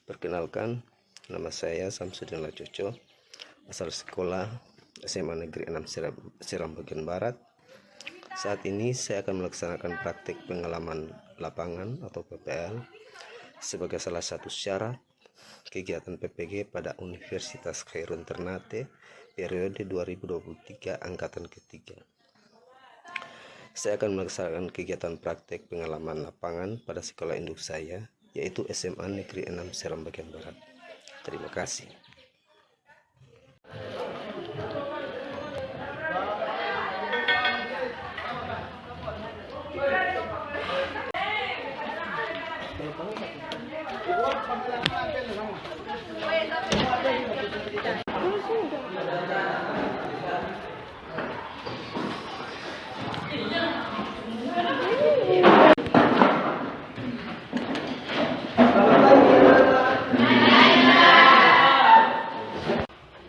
Perkenalkan, nama saya Samsudin Lajoco, asal sekolah SMA Negeri 6 Seram bagian Barat. Saat ini saya akan melaksanakan praktik pengalaman lapangan atau PPL sebagai salah satu syarat kegiatan PPG pada Universitas Khairun Ternate periode 2023 angkatan ketiga. Saya akan melaksanakan kegiatan praktik pengalaman lapangan pada sekolah induk saya, yaitu SMA Negeri 6 Seram bagian Barat. Terima kasih.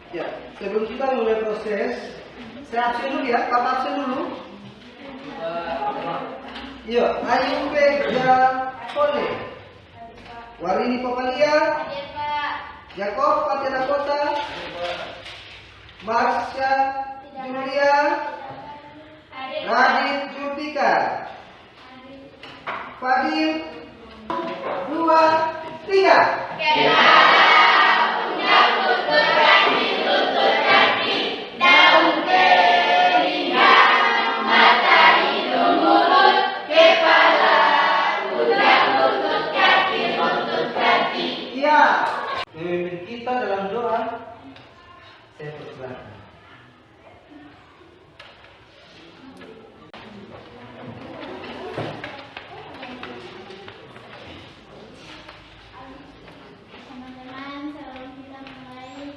Ya, sebelum kita mulai proses, saya absen dulu ya, Papa absen dulu. Iya, Ayu Peja Kole, Warini Popalia, Jakob Patena Kota, Marsha Julia, Radit Julfika, Fadil, 2, 3. Memimpin kita dalam doa, saya persilakan. Teman-teman, sebelum kita mulai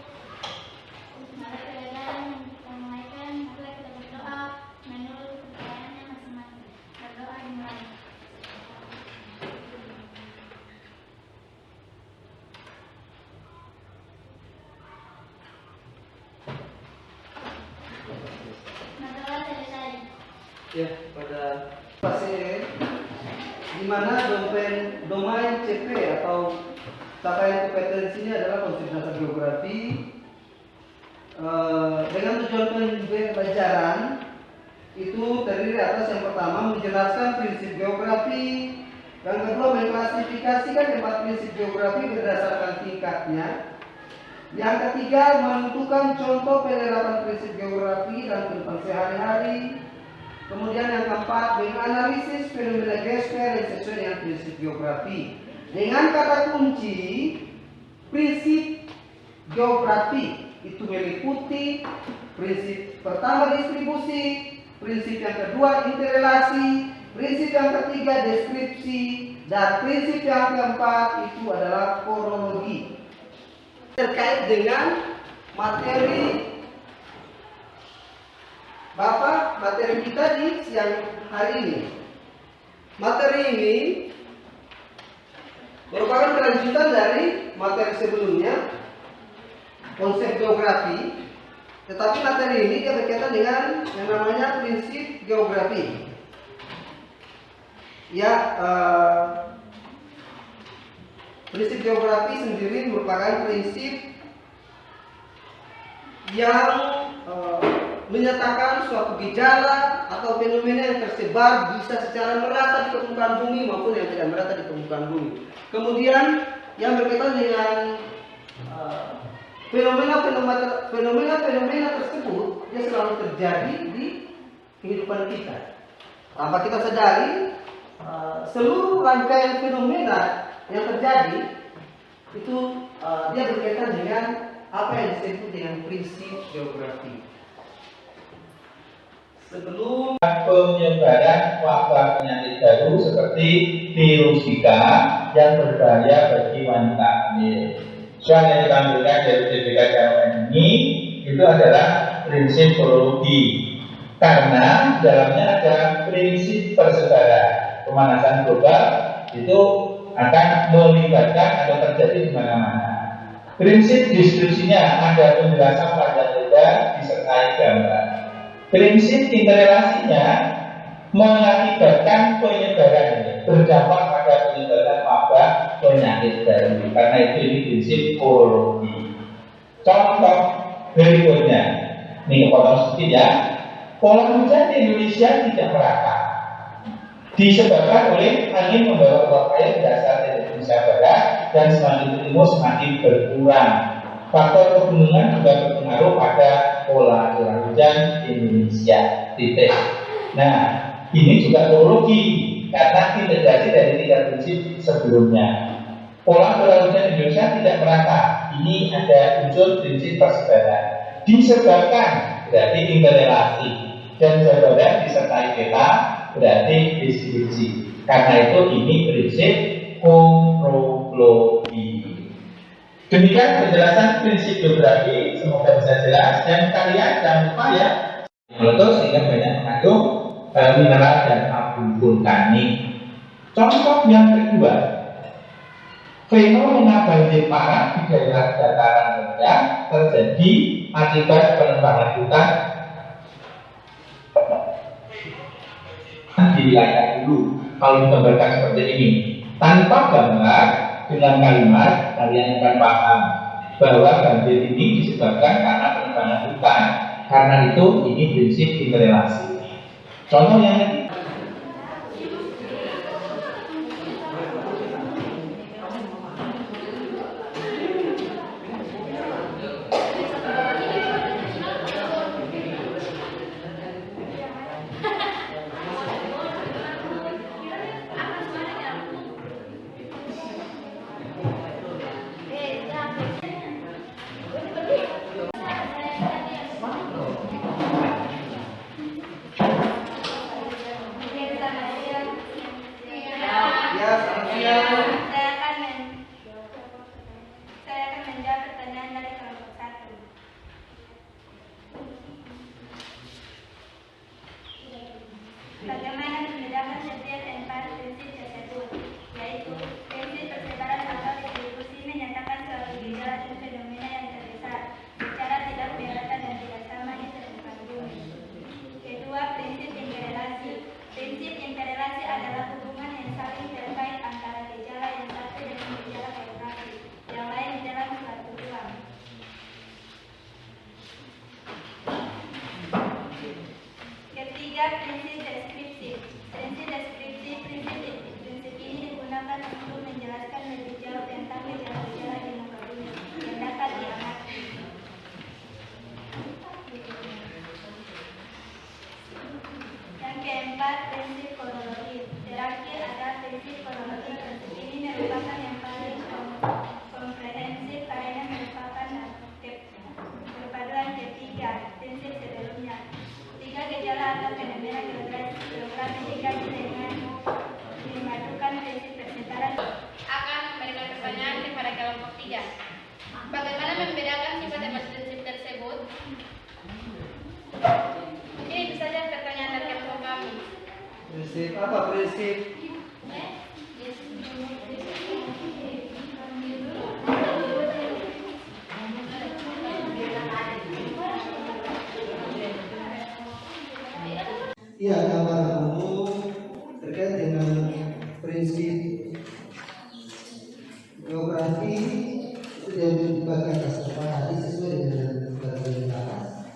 marilah kita berdoa menurut kepercayaannya masing-masing. Berdoa dimulai. Ya, pada fase di mana domain CP atau capaian kompetensinya adalah konsep dasar geografi dengan tujuan pembelajaran itu terdiri atas yang pertama menjelaskan prinsip geografi, yang kedua mengklasifikasikan 4 prinsip geografi berdasarkan tingkatnya, yang ketiga menentukan contoh penerapan prinsip geografi dalam kehidupan sehari-hari. Kemudian yang keempat, menganalisis fenomena geosfer yang sesuai dengan prinsip geografi. Dengan kata kunci, prinsip geografi itu meliputi prinsip pertama distribusi, prinsip yang kedua interrelasi, prinsip yang ketiga deskripsi, dan prinsip yang keempat itu adalah kronologi. Terkait dengan materi Bapak, materi kita di siang hari ini. Materi ini merupakan kelanjutan dari materi sebelumnya, konsep geografi. Tetapi materi ini dia berkaitan dengan yang namanya prinsip geografi. Ya, prinsip geografi sendiri merupakan prinsip yang menyatakan suatu gejala atau fenomena yang tersebar bisa secara merata di permukaan bumi maupun yang tidak merata di permukaan bumi. Kemudian yang berkaitan dengan fenomena tersebut dia selalu terjadi di kehidupan kita. Tanpa kita sadari, seluruh rangkaian fenomena yang terjadi itu dia berkaitan dengan apa yang disebut dengan prinsip geografi. Sebelum penyebaran wabah penyakit baru seperti virus Zika yang berbahaya bagi wanita hamil. Soal yang ditampilkan dari DPK KMN ini itu adalah prinsip kronologi, karena dalamnya ada prinsip persebaran. Pemanasan global itu akan melibatkan atau terjadi di mana-mana. Prinsip deskripsinya ada penjelasan panjang lebar disertai gambar. Prinsip interrelasinya mengakibatkan penyebaran ini berdampak pada penyebaran wabah penyakit baru. Karena itu ini prinsip koologi. Contoh berikutnya, ini kepotong sedikit ya. Pola hujan di Indonesia tidak merata, disebabkan oleh angin membawa uap air berasal dari Indonesia Barat dan semakin timur semakin berkurang. Faktor pegunungan juga berpengaruh pada pola curah hujan di Indonesia. Titik. Nah, ini juga koologi karena integrasi dari 3 prinsip sebelumnya. Pola curah hujan di Indonesia tidak merata. Ini ada unsur prinsip persebaran. Disebabkan berarti interrelasi, dan sebaran disertai peta berarti distribusi. Karena itu ini prinsip homologi. Demikian penjelasan prinsip geografi, semoga bisa jelas, dan kalian jangan lupa ya meletus sehingga banyak mengandung mineral dan abu vulkanik. Contoh yang kedua, fenomena banjir parah di daerah dataran rendah terjadi akibat penebangan hutan di wilayah hulu. Kalau digambarkan seperti ini, tanpa gambar, dengan kalimat kalian akan paham bahwa banjir ini disebabkan karena penebangan hutan. Karena itu ini prinsip interrelasi. Contoh yang ketiga, Saya akan menjawab pertanyaan dari kelompok 1. Bagaimana membedakan setiap 4 prinsip tersebut, yaitu prinsip persebaran atau distribusi menyatakan suatu gejala dan fenomena yang terbesar secara tidak merata dan tidak sama di permukaan bumi. Kedua, prinsip interrelasi. Prinsip interrelasi adalah hubungan yang saling terkait antara gejala yang satu dengan gejala geografi yang lain di dalam suatu ruang. Ketiga, prinsip deskripsi. Prinsip deskripsi, prinsip ini digunakan untuk menjelaskan lebih jauh tentang gejala-gejala di muka bumi yang dapat diamati. Yang keempat, prinsip kronologi. Terakhir ada prinsip kronologi. Prinsip ini merupakan yang paling komprehensif karena merupakan perpaduan ketiga prinsip sebelumnya. 3 gejala atau fenomena geografi dikaji dengan memadukan prinsip persebaran. Akan memberikan pertanyaan kepada kelompok 3. Bagaimana membedakan sifat-sifat prinsip tersebut? Ini itu saja pertanyaan dari kelompok kami. Prinsip apa prinsip? Iya, gambaran umum terkait dengan prinsip geografi itu dibagi atas tadi sesuai dengan bagian atas.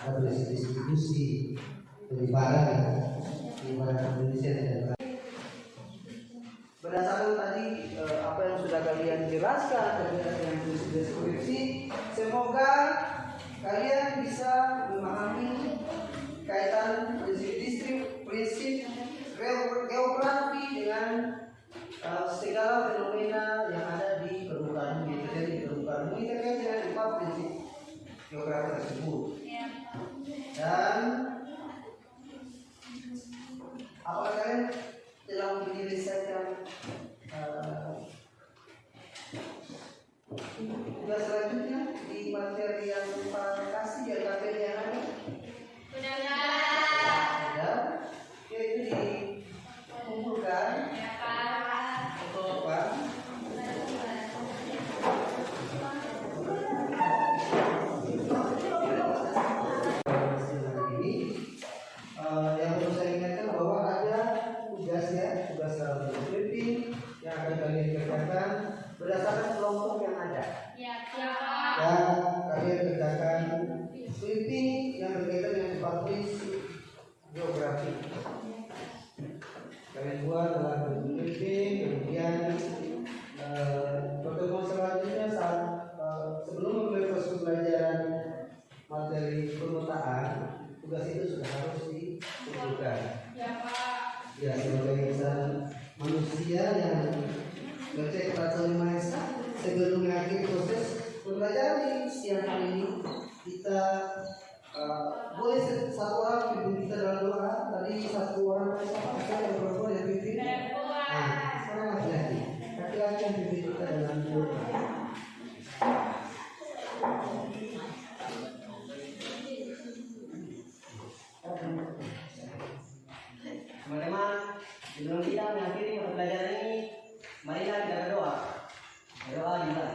Ada prinsip distribusi penyebaran di mana Indonesia dan berdasarkan tadi apa yang sudah kalian jelaskan terkait dengan prinsip deskripsi, semoga kalian bisa memahami kaitan prinsip geografi dengan segala fenomena yang ada di permukaan bumi, terjadi di permukaan bumi terkait dengan 4 prinsip geografi tersebut. Dan apakah kalian telah menyelesaikan tugas selanjutnya di materi yang Pak kasih di LKPD yang ada? Sudah. Itu dikumpulkan atau apa? Ini yang perlu saya ingatkan bahwa ada Ngecek peraturan maestra sebelum mengakhiri proses pembelajaran di siang hari ini. Kita boleh satu orang pimpin kita dalam doa. Tadi satu orang yang perempuan yang pimpin. Seorang laki-laki yang pimpin kita dalam doa. Teman-teman, sebelum kita mengakhiri pembelajaran ini, marilah kita berdoa. Berdoa juga.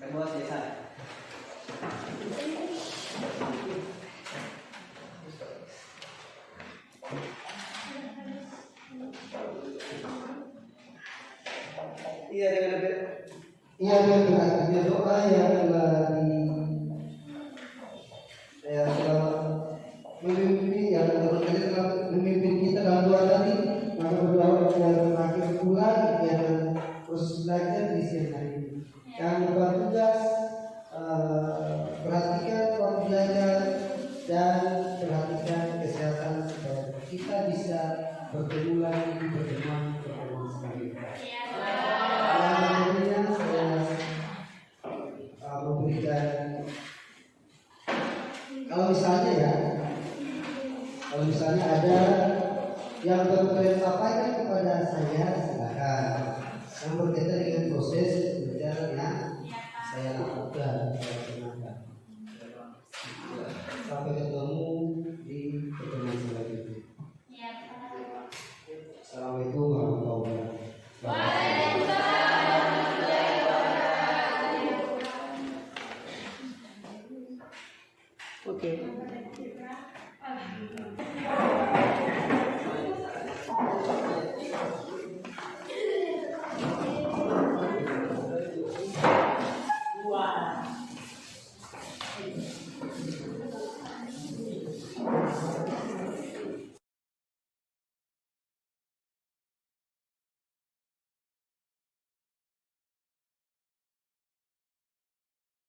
Berdoa selesai. Iya dengan berartinya doa yang telah memimpin kita dalam doa tadi, maka berdoa yang terakhir pula yang proses belajar di siang hari ini. Yang berbuat tugas perhatikan waktu belajar dan perhatikan kesehatan supaya kita bisa bertemu lagi di pertemuan selanjutnya. Memberikan kalau misalnya ada yang berkenan sampaikan kepada saya, silakan. Yang berkaitan dengan proses belajar yang saya lakukan, sampai ketemu di pertemuan selanjutnya. Assalamualaikum warahmatullahi wabarakatuh. Oke.